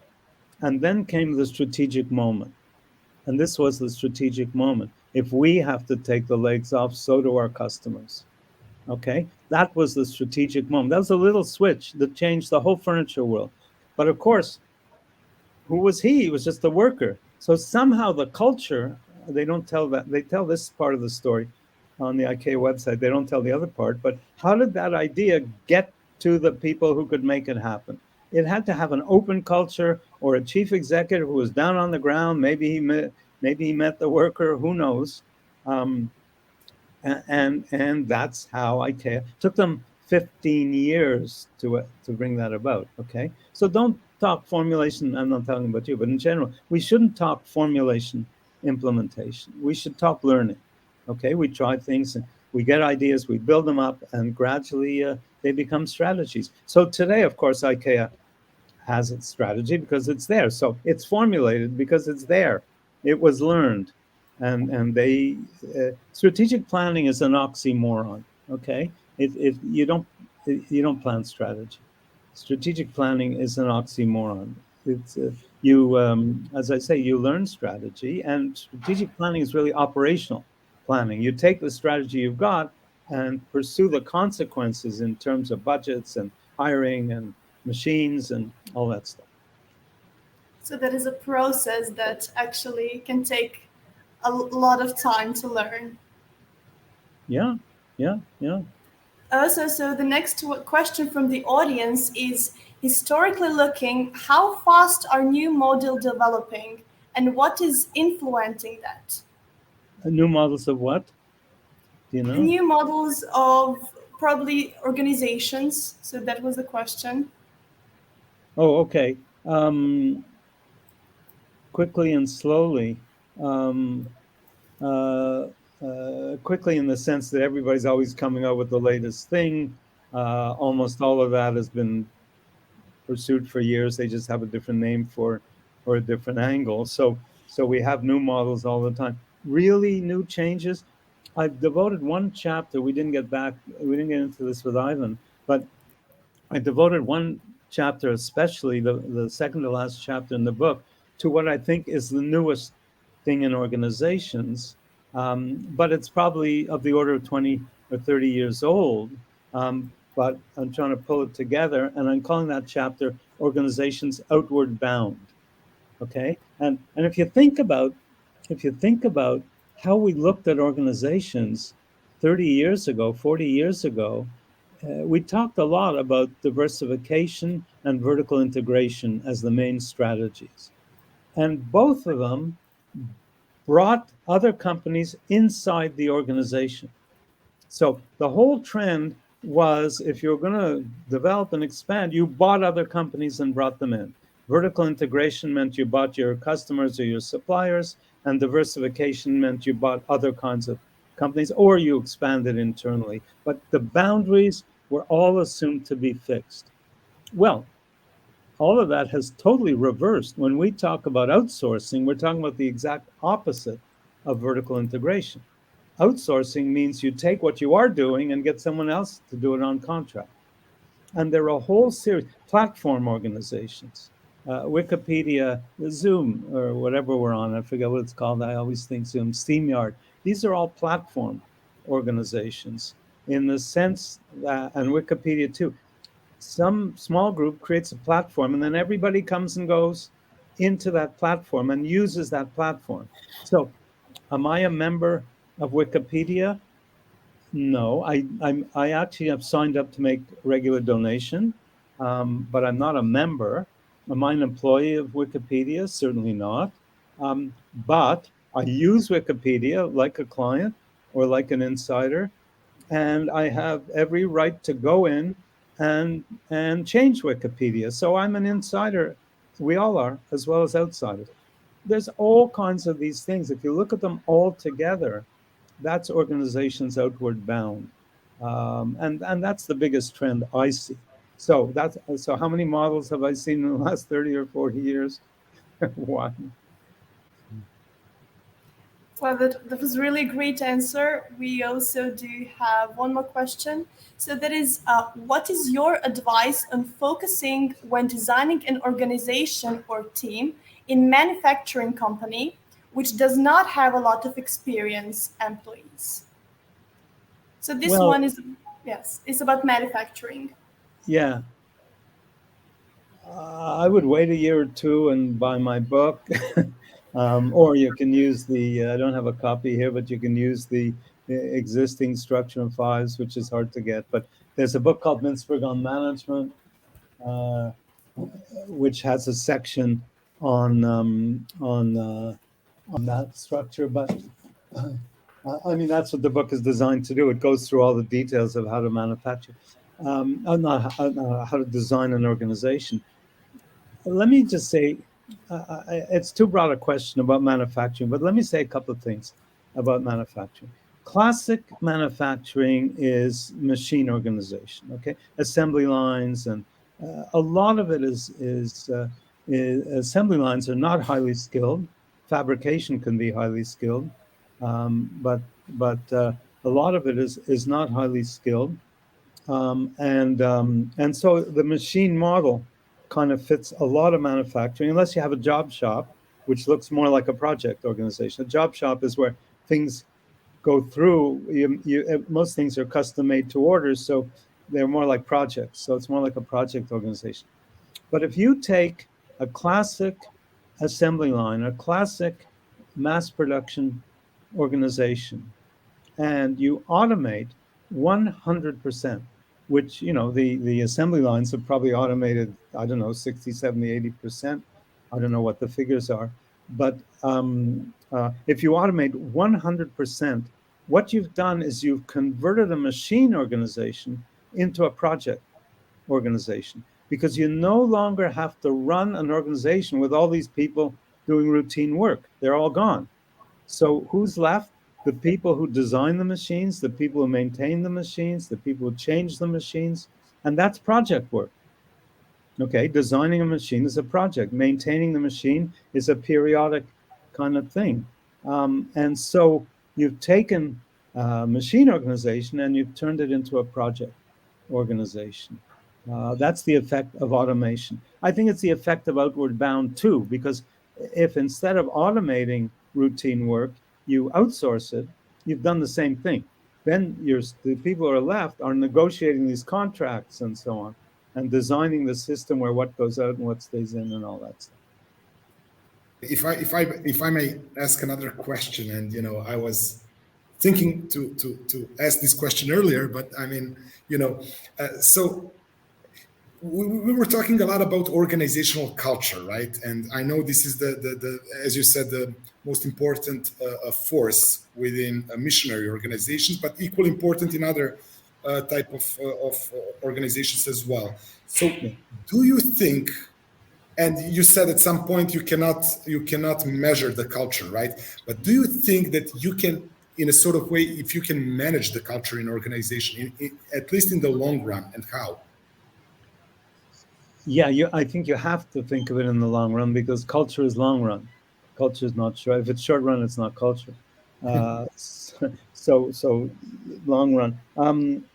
And then came the strategic moment. And this was the strategic moment. If we have to take the legs off, so do our customers. Okay, that was the strategic moment. That was a little switch that changed the whole furniture world. But of course, who was he? He was just a worker. So somehow the culture, they don't tell that. They tell this part of the story on the IKEA website. They don't tell the other part. But how did that idea get to the people who could make it happen? It had to have an open culture, or a chief executive who was down on the ground. Maybe he met the worker. Who knows? And that's how IKEA took them 15 years to bring that about. Okay, so don't talk formulation. I'm not talking about you, but in general, we shouldn't talk formulation implementation. We should talk learning. Okay, we try things and we get ideas, we build them up, and gradually they become strategies. So today, of course, IKEA has its strategy because it's there. So it's formulated because it's there. It was learned. And they strategic planning is an oxymoron. Okay, you don't plan strategy. Strategic planning is an oxymoron. It's as I say, you learn strategy, and strategic planning is really operational planning. You take the strategy you've got and pursue the consequences in terms of budgets and hiring and machines and all that stuff. So that is a process that actually can take a lot of time to learn. Yeah. Also, so the next question from the audience is, historically looking, how fast are new models developing and what is influencing that? New models of what? Do you know? New models of probably organizations. So that was the question. Oh, okay. Quickly and slowly. Quickly in the sense that everybody's always coming out with the latest thing. Almost all of that has been pursued for years. They just have a different name for or a different angle. So we have new models all the time. Really new changes. I've devoted one chapter. We didn't get into this with Ivan, but I devoted one chapter, especially the second to last chapter in the book, to what I think is the newest thing in organizations. But it's probably of the order of 20 or 30 years old. But I'm trying to pull it together, and I'm calling that chapter "Organizations Outward Bound." Okay, and if you think about how we looked at organizations 30 years ago, 40 years ago, we talked a lot about diversification and vertical integration as the main strategies. And both of them brought other companies inside the organization. So the whole trend was, if you're going to develop and expand, you bought other companies and brought them in. Vertical integration meant you bought your customers or your suppliers, and diversification meant you bought other kinds of companies or you expanded internally. But the boundaries were all assumed to be fixed. Well, all of that has totally reversed. When we talk about outsourcing, we're talking about the exact opposite of vertical integration. Outsourcing means you take what you are doing and get someone else to do it on contract. And there are a whole series, platform organizations, Wikipedia, Zoom, or whatever we're on. I forget what it's called. I always think Zoom, SteamYard. These are all platform organizations in the sense that, and Wikipedia too, some small group creates a platform and then everybody comes and goes into that platform and uses that platform. So am I a member of Wikipedia? No, I actually have signed up to make regular donation. but I'm not a member. Am I an employee of Wikipedia? Certainly not. But I use Wikipedia like a client or like an insider, and I have every right to go in and change Wikipedia. So I'm an insider. We all are, as well as outsiders. There's all kinds of these things. If you look at them all together, that's organizations outward bound, and that's the biggest trend I see. So how many models have I seen in the last 30 or 40 years? One. Well, that was really a great answer. We also do have one more question. So that is, what is your advice on focusing when designing an organization or team in manufacturing company which does not have a lot of experienced employees? So this one is, yes, it's about manufacturing. Yeah. I would wait a year or two and buy my book. Or you can use the, I don't have a copy here, but you can use the existing Structure and Fives, which is hard to get. But there's a book called Mintzberg on Management, which has a section on that structure. But I mean, that's what the book is designed to do. It goes through all the details of how to manufacture, not how to design an organization. Let me just say, it's too broad a question about manufacturing, but let me say a couple of things about manufacturing. Classic manufacturing is machine organization, okay? Assembly lines, and a lot of it is assembly lines are not highly skilled. Fabrication can be highly skilled, but a lot of it is not highly skilled. And so the machine model kind of fits a lot of manufacturing, unless you have a job shop, which looks more like a project organization. A job shop is where things go through. Most things are custom made to orders, so they're more like projects. So it's more like a project organization. But if you take a classic assembly line, a classic mass production organization, and you automate 100%, which, you know, the assembly lines have probably automated, I don't know, 60, 70, 80%. I don't know what the figures are. But if you automate 100%, what you've done is you've converted a machine organization into a project organization, because you no longer have to run an organization with all these people doing routine work. They're all gone. So who's left? The people who design the machines, the people who maintain the machines, the people who change the machines, and that's project work. Okay, designing a machine is a project. Maintaining the machine is a periodic kind of thing. And so you've taken machine organization and you've turned it into a project organization. That's the effect of automation. I think it's the effect of outward bound too, because if instead of automating routine work, you outsource it, you've done the same thing. Then the people who are left are negotiating these contracts and so on, and designing the system where what goes out and what stays in and all that stuff. If I may ask another question, and you know, I was thinking to ask this question earlier, but I mean, you know, so we were talking a lot about organizational culture, right? And I know this is the as you said, the most important force within missionary organizations, but equally important in other type of organizations as well. So do you think, and you said at some point you cannot measure the culture, right? But do you think that you can, in a sort of way, if you can manage the culture in organization, at least in the long run, and how? Yeah, I think you have to think of it in the long run, because culture is long run. Culture is not short. If it's short run, it's not culture. So long run.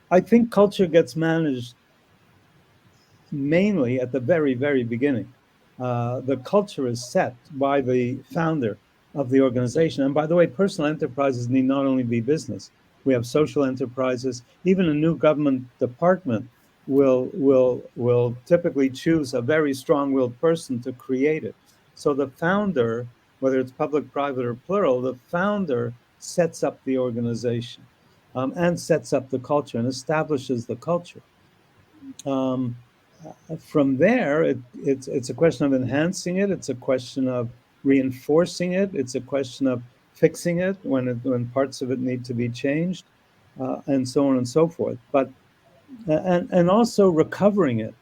I think culture gets managed mainly at the very, very beginning. The culture is set by the founder of the organization. And by the way, personal enterprises need not only be business. We have social enterprises. Even a new government department will typically choose a very strong-willed person to create it. So the founder, whether it's public, private, or plural, the founder sets up the organization and sets up the culture and establishes the culture. From there, it's a question of enhancing it. It's a question of reinforcing it. It's a question of fixing it when parts of it need to be changed, and so on and so forth. But and also recovering it.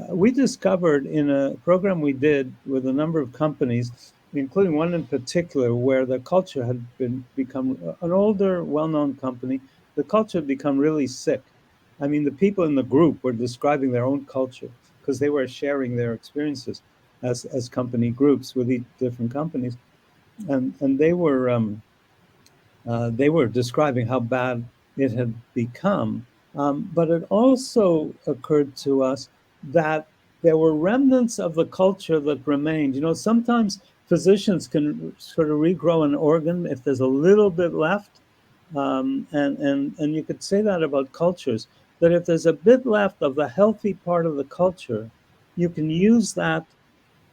We discovered in a program we did with a number of companies, including one in particular, where the culture had become an older, well-known company. The culture had become really sick. I mean, the people in the group were describing their own culture because they were sharing their experiences as company groups with each different companies, and they were describing how bad it had become. But it also occurred to us that there were remnants of the culture that remained. You know, sometimes physicians can sort of regrow an organ if there's a little bit left. And you could say that about cultures, that if there's a bit left of the healthy part of the culture, you can use that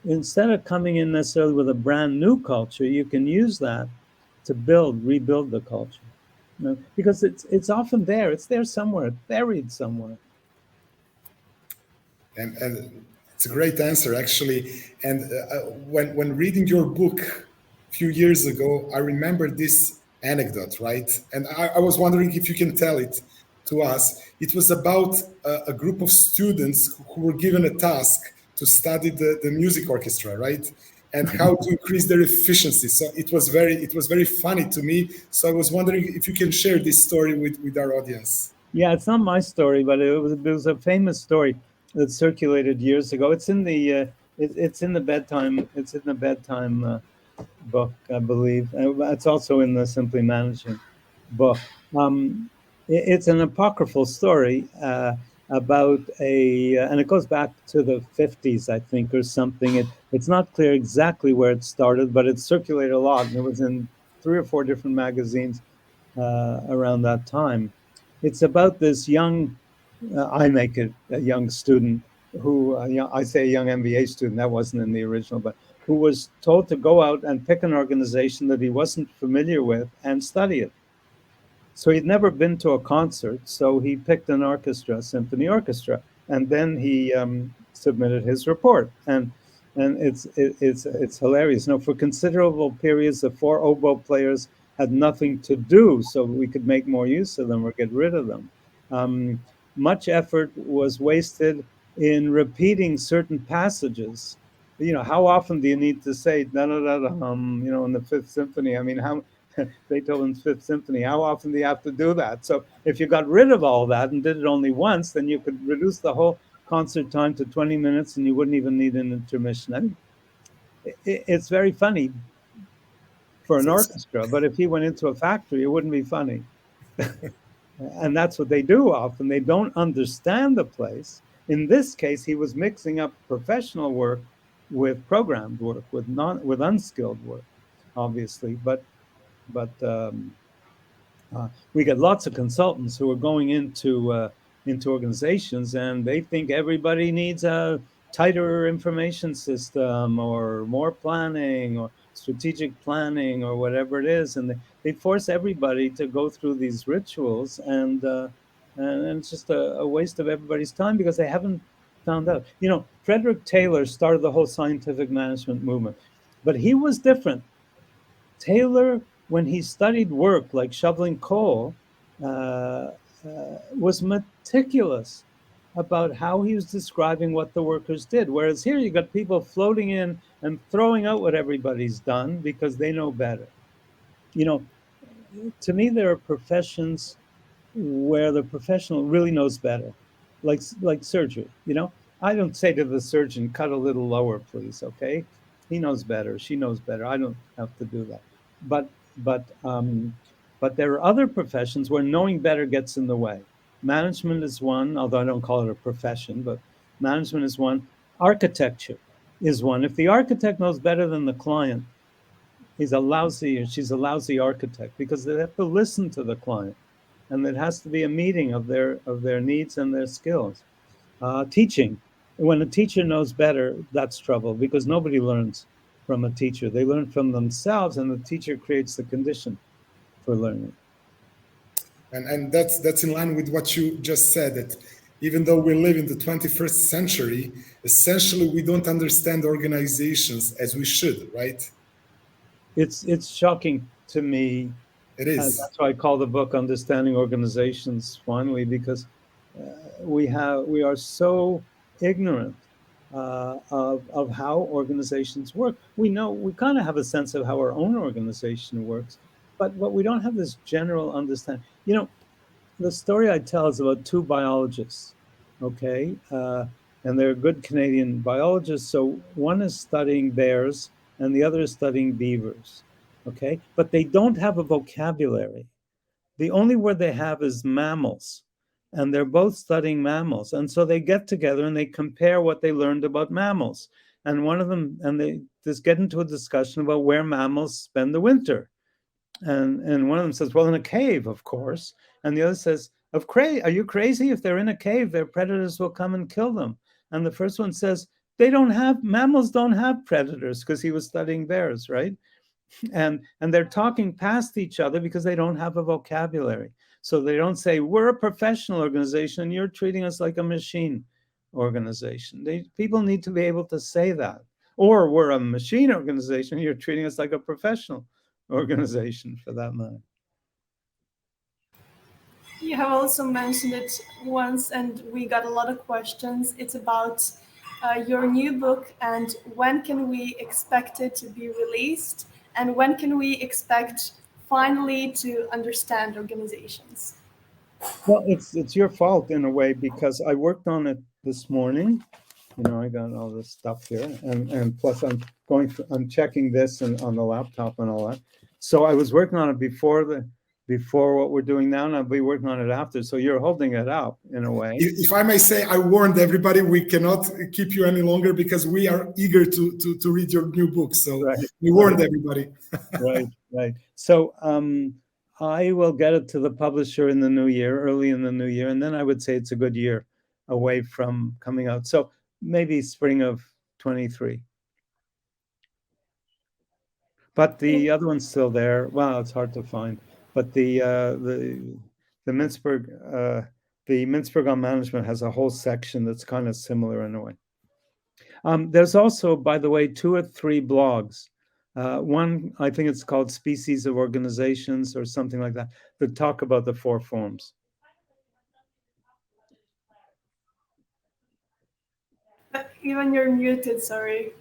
instead of coming in necessarily with a brand new culture. You can use that to rebuild the culture, you know, because it's often there. It's there somewhere, buried somewhere. And it's a great answer, actually. And when reading your book a few years ago, I remember this anecdote, right? And I was wondering if you can tell it to us. It was about a group of students who were given a task to study the music orchestra, right? And how to increase their efficiency. So it was very funny to me. So I was wondering if you can share this story with our audience. Yeah, it's not my story, but it was a famous story that circulated years ago. It's in the bedtime book, I believe. It's also in the Simply Managing book. It's an apocryphal story about and it goes back to the 50s, I think, or something. It's not clear exactly where it started, but it circulated a lot, and it was in 3 or 4 different magazines around that time. It's about this young, I make it a young student who, I say a young MBA student, that wasn't in the original, but who was told to go out and pick an organization that he wasn't familiar with and study it. So he'd never been to a concert, so he picked an orchestra, symphony orchestra, and then he submitted his report. And it's hilarious. You know, for considerable periods, the 4 oboe players had nothing to do, so we could make more use of them or get rid of them. Much effort was wasted in repeating certain passages. You know, how often do you need to say da da da da you know, in the Fifth Symphony? I mean, how Beethoven's Fifth Symphony, how often do you have to do that? So if you got rid of all that and did it only once, then you could reduce the whole concert time to 20 minutes and you wouldn't even need an intermission. I mean, it's very funny for an orchestra, but if he went into a factory, it wouldn't be funny. And that's what they do often. They don't understand the place. In this case, he was mixing up professional work with programmed work, with unskilled work, obviously. But we get lots of consultants who are going into organizations, and they think everybody needs a tighter information system or more planning or strategic planning or whatever it is, and they force everybody to go through these rituals, and it's just a waste of everybody's time because they haven't found out. You know, Frederick Taylor started the whole scientific management movement, but he was different. Taylor, when he studied work like shoveling coal, was meticulous about how he was describing what the workers did. Whereas here you got people floating in and throwing out what everybody's done because they know better. You know, to me, there are professions where the professional really knows better, like surgery. You know, I don't say to the surgeon, cut a little lower, please, okay? He knows better, she knows better. I don't have to do that. But there are other professions where knowing better gets in the way. Management is one, although I don't call it a profession, but management is one. Architecture is one. If the architect knows better than the client, he's a lousy or she's a lousy architect because they have to listen to the client, and it has to be a meeting of their needs and their skills. Teaching, when a teacher knows better, that's trouble because nobody learns from a teacher. They learn from themselves, and the teacher creates the condition for learning. And that's in line with what you just said, that even though we live in the 21st century, essentially we don't understand organizations as we should, right? It's shocking to me. It is. That's why I call the book "Understanding Organizations" finally, because we are so ignorant of how organizations work. We kind of have a sense of how our own organization works, but we don't have this general understanding. You know, the story I tell is about two biologists, okay? And they're good Canadian biologists. So one is studying bears and the other is studying beavers, okay? But they don't have a vocabulary. The only word they have is mammals. And they're both studying mammals. And so they get together and they compare what they learned about mammals. And one of them, and they just get into a discussion about where mammals spend the winter. And one of them says, well, in a cave, of course. And the other says, are you crazy? If they're in a cave, their predators will come and kill them. And the first one says, mammals don't have predators, because he was studying bears, right? And they're talking past each other because they don't have a vocabulary. So they don't say, we're a professional organization and you're treating us like a machine organization. People need to be able to say that. Or we're a machine organization, you're treating us like a professional organization, for that matter. You have also mentioned it once, and we got a lot of questions. It's about your new book, and when can we expect it to be released, and when can we expect finally to understand organizations? Well, it's your fault in a way, because I worked on it this morning. You know, I got all this stuff here, and plus I'm checking this and on the laptop and all that. So I was working on it before what we're doing now, and I'll be working on it after. So you're holding it up in a way. If I may say, I warned everybody we cannot keep you any longer because we are eager to read your new book. So right. We warned everybody. Right. So I will get it to the publisher in the new year, early in the new year, and then I would say it's a good year away from coming out. So maybe spring of 23. But the other one's still there. Well, it's hard to find. But the Mintzberg on management has a whole section that's kind of similar in a way. There's also, by the way, 2 or 3 blogs. One, I think it's called Species of Organizations or something like that talk about the 4 forms. Even you're muted, sorry.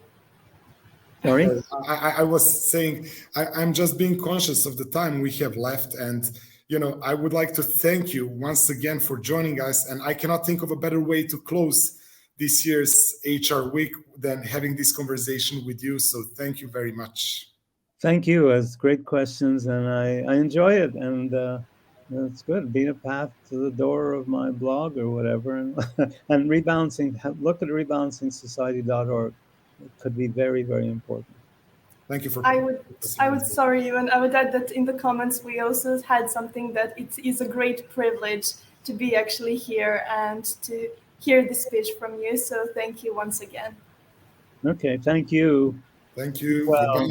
Sorry? I was saying, I'm just being conscious of the time we have left. And, you know, I would like to thank you once again for joining us. And I cannot think of a better way to close this year's HR week than having this conversation with you. So thank you very much. Thank you. It's great questions. And I enjoy it. And it's good being a path to the door of my blog or whatever. And rebalancing, look at rebalancingsociety.org. It could be very, very important. Thank you for. I would sorry, and I would add that in the comments we also had something that it is a great privilege to be actually here and to hear the speech from you. So thank you once again. Okay, thank you. Thank you. Well,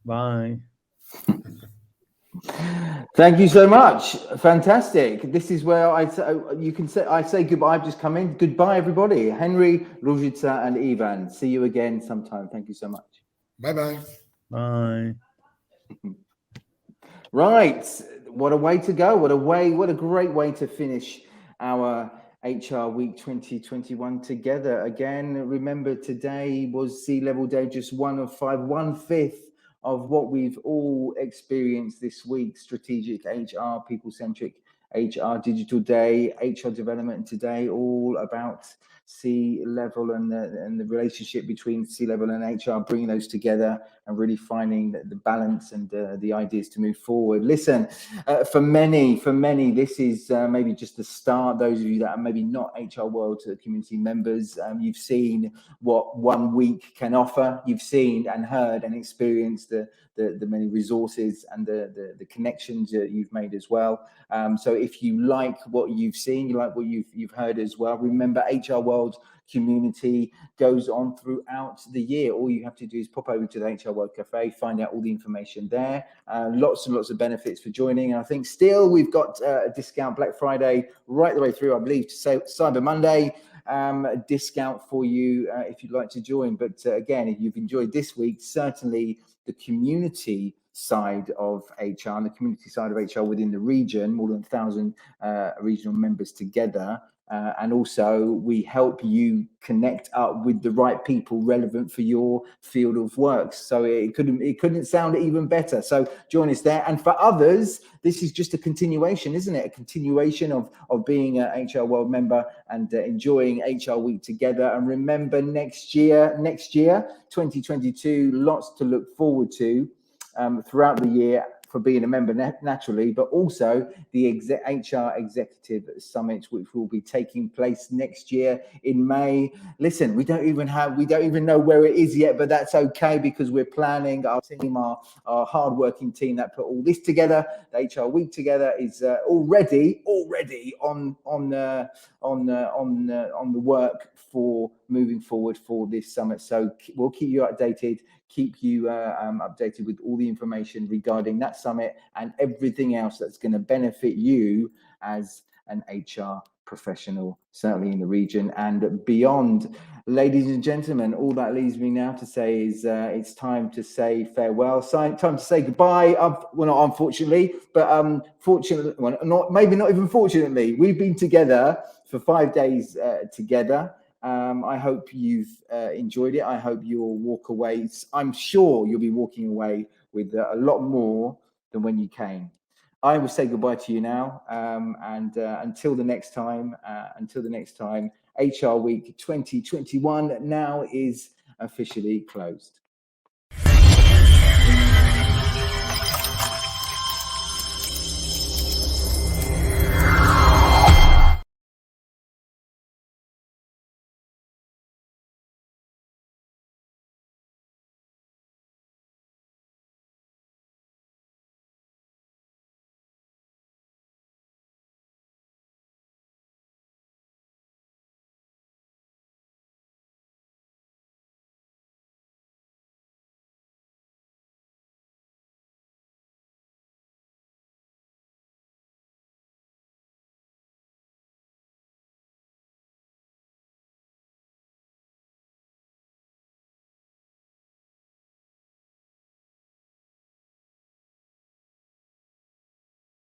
bye. Thank you so much. Fantastic. This is where I say goodbye. I've just come in. Goodbye, everybody. Henry, Róžica, and Ivan. See you again sometime. Thank you so much. Bye-bye. Bye. Right. What a way to go. What a great way to finish our HR Week 2021 together. Again, remember today was C-Level Day, just 1 of 5, 1/5 of what we've all experienced this week. Strategic HR, people-centric HR, Digital Day, HR Development Today, all about C-Level and the relationship between C-Level and HR, bringing those together and really finding the balance and the ideas to move forward. Listen, for many, this is maybe just the start. Those of you that are maybe not HR World community members, you've seen what 1 week can offer. You've seen and heard and experienced the many resources and the connections you've made as well. So if you like what you've seen, you like what you've heard as well, remember HR World community goes on throughout the year. All you have to do is pop over to the HR World Cafe, find out all the information there. Lots and lots of benefits for joining. And I think still we've got a discount Black Friday right the way through, I believe, to Cyber Monday. A discount for you if you'd like to join. But again, if you've enjoyed this week, certainly the community side of HR and the community side of HR within the region, more than 1,000 regional members together. And also we help you connect up with the right people relevant for your field of work. So it couldn't sound even better. So join us there. And for others, this is just a continuation, isn't it? A continuation of being an HR World member and enjoying HR Week together. And remember, next year, 2022, lots to look forward to throughout the year for being a member naturally, but also the HR Executive Summit, which will be taking place next year in May. Listen, we don't even know where it is yet, but that's okay because we're planning. Our team, our hardworking team that put all this together, the HR Week together, is already on the work for moving forward for this summit. So we'll keep you updated. Keep you updated with all the information regarding that summit and everything else that's going to benefit you as an HR professional, certainly in the region and beyond. Ladies and gentlemen, all that leaves me now to say is it's time to say farewell. Time to say goodbye. Well, not unfortunately, but fortunately, well, maybe not even fortunately. We've been together for 5 days together. I hope you've enjoyed it. I hope you'll walk away. I'm sure you'll be walking away with a lot more than when you came. I will say goodbye to you now. And until the next time, HR Week 2021 now is officially closed.